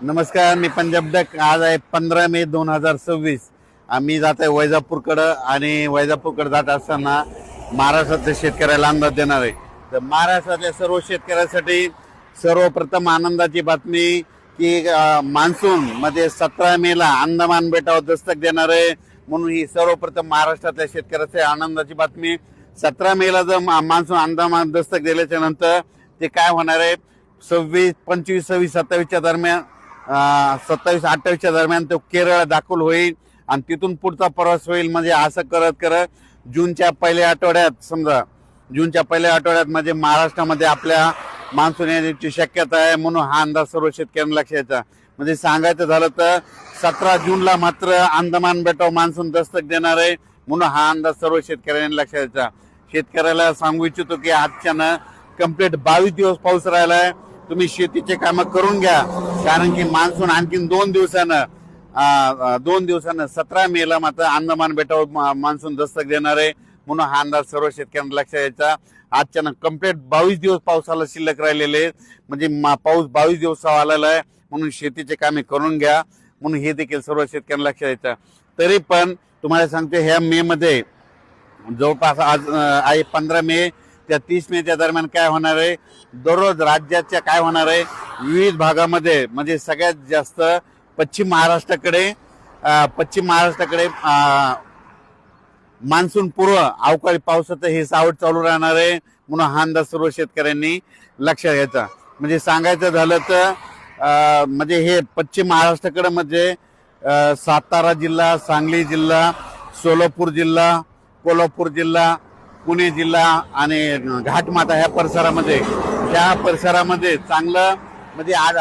नमस्कार, मी पंजाब डक. आज आहे 15 मे 2026. आम्ही जात आहे वैजापूरकडं आणि वैजापूरकडे जात असताना महाराष्ट्रातल्या शेतकऱ्याला अंदाज देणार आहे. तर महाराष्ट्रातल्या सर्व शेतकऱ्यासाठी सर्वप्रथम आनंदाची बातमी की मान्सून मध्ये 17 मे ला अंदमान बेटावर दस्तक देणार आहे. म्हणून ही सर्वप्रथम महाराष्ट्रातल्या शेतकऱ्यासाठी आनंदाची बातमी. 17 मे ला जर मान्सून अंदमान दस्तक दिल्याच्या नंतर ते काय होणार आहे, 26, 25, 26, 27च्या दरम्यान 27, 28च्या दरम्यान तो केरळ दाखल होईल आणि तिथून पुढचा प्रवास होईल. म्हणजे असं करत करत जूनच्या पहिल्या आठवड्यात म्हणजे महाराष्ट्रामध्ये आपल्या मान्सून येण्याची शक्यता आहे. म्हणून हा अंदाज सर्व शेतकऱ्यांना लक्षात यायचा. म्हणजे सांगायचं झालं तर 17 जूनला मात्र अंदमान बेटावर मान्सून दस्तक देणार आहे. म्हणून हा अंदाज सर्व शेतकऱ्यांनी लक्षात यायचा. शेतकऱ्याला सांगू इच्छितो की आजच्यानं कंप्लीट 22 दिवस पाऊस राहिलाय. तुम्ही शेतीचे कामं करून घ्या, कारण की मान्सून आणखीन 2 दिवसानं 17 मे ला मात्र अंदमान बेटावर मान्सून दस्तक देणार आहे. म्हणून हा अंदाज सर्व शेतकऱ्यांना लक्षात यायचा. आजच्यानं कंप्लीट 22 दिवस पावसाला शिल्लक राहिलेले, म्हणजे पाऊस 22 दिवस आलेला आहे. म्हणून शेतीचे कामे करून घ्या, म्हणून हे देखील सर्व शेतकऱ्यांना लक्षात यायचं. तरी पण तुम्हाला सांगते, ह्या मे मध्ये जवळपास आज आहे 15 मे त्या 30 मेच्या दरम्यान काय होणार आहे, दररोज राज्याच्या काय होणार आहे, विविध भागामध्ये म्हणजे सगळ्यात जास्त पश्चिम महाराष्ट्राकडे मान्सून पूर्व अवकाळी पावसाचं हे सावट चालू राहणार आहे. म्हणून हा अंदाज सर्व शेतकऱ्यांनी लक्षात घ्यायचा. म्हणजे सांगायचं झालं तर म्हणजे हे पश्चिम महाराष्ट्राकडे म्हणजे सातारा जिल्हा, सांगली जिल्हा, सोलापूर जिल्हा, कोल्हापूर जिल्हा, पुणे जिल्हा आणि घाटमाता ह्या परिसरामध्ये चांगलं म्हणजे आज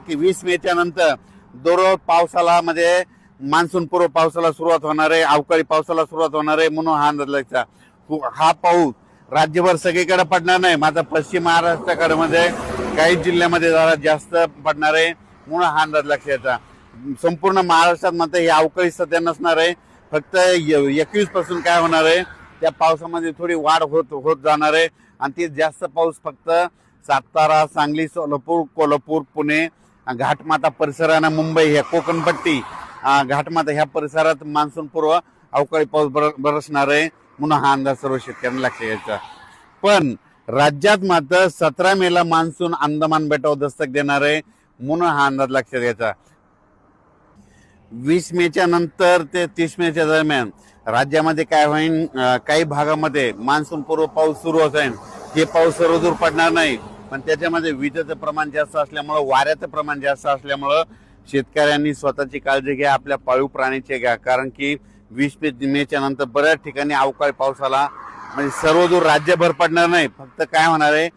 20 मेच्या नंतर दररोज पावसाला म्हणजे मान्सून पूर्व पावसाला सुरुवात होणार आहे, अवकाळी पावसाला सुरुवात होणार आहे. म्हणून हा अंदाज लक्षात. हा पाऊस राज्यभर सगळीकडे पडणार नाही, मात्र पश्चिम महाराष्ट्राकडे मध्ये काही जिल्ह्यामध्ये जरा जास्त पडणार आहे. म्हणून हा अंदाज लक्षात. संपूर्ण महाराष्ट्रात मात्र हे अवकाळी सध्या नसणार आहे. फक्त 21 पासून काय होणार आहे, त्या पावसामध्ये थोडी वाढ होत जाणार आहे. आणि ते जास्त पाऊस फक्त सातारा, सांगली, सोलापूर, कोल्हापूर, पुणे, घाटमाता परिसरानं मुंबई ह्या कोकणपट्टी घाटमाता ह्या परिसरात मान्सून पूर्व अवकाळी पाऊस बरसणार आहे. म्हणून हा अंदाज सर्व शेतकऱ्यांना लक्षात घ्यायचा. पण राज्यात मात्र 17 मे ला मान्सून अंदमान बेटावर दस्तक देणार आहे. म्हणून हा अंदाज लक्षात घ्यायचा. 20 मेच्या नंतर ते 30 मेच्या दरम्यान राज्यामध्ये काय होईल, काही भागामध्ये मान्सून पूर्व पाऊस सुरू होईल. हे पाऊस सर्वदूर पडणार नाही, पण त्याच्यामध्ये विजेचं प्रमाण जास्त असल्यामुळं, वाऱ्याचं प्रमाण जास्त असल्यामुळं शेतकऱ्यांनी स्वतःची काळजी घ्या, आपल्या पाळीव प्राणीची घ्या. कारण की 20 मेच्या नंतर बऱ्याच ठिकाणी अवकाळी पावसाला म्हणजे सर्वदूर राज्यभर पडणार नाही. फक्त काय होणार आहे,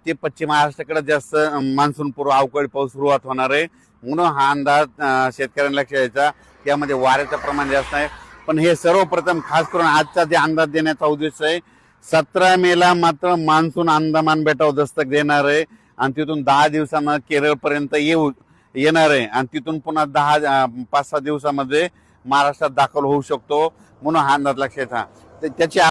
ते पश्चिम महाराष्ट्राकडे जास्त मान्सून पूर्व अवकाळी पाऊस सुरुवात होणार आहे. म्हणून हा अंदाज शेतकऱ्यांना लक्षात द्यायचा. त्यामध्ये वाऱ्याचं प्रमाण जास्त आहे. पण हे सर्वप्रथम खास करून आजचा जे अंदाज देण्याचा उद्देश आहे, 17 मे ला मात्र मान्सून अंदमान बेटावर दस्तक देणार आहे आणि तिथून 10 दिवसांना केरळपर्यंत येणार आहे आणि तिथून पुन्हा 5-6 दिवसामध्ये महाराष्ट्रात दाखल होऊ शकतो. म्हणून हा अंदाज लक्षात घ्या. त्याची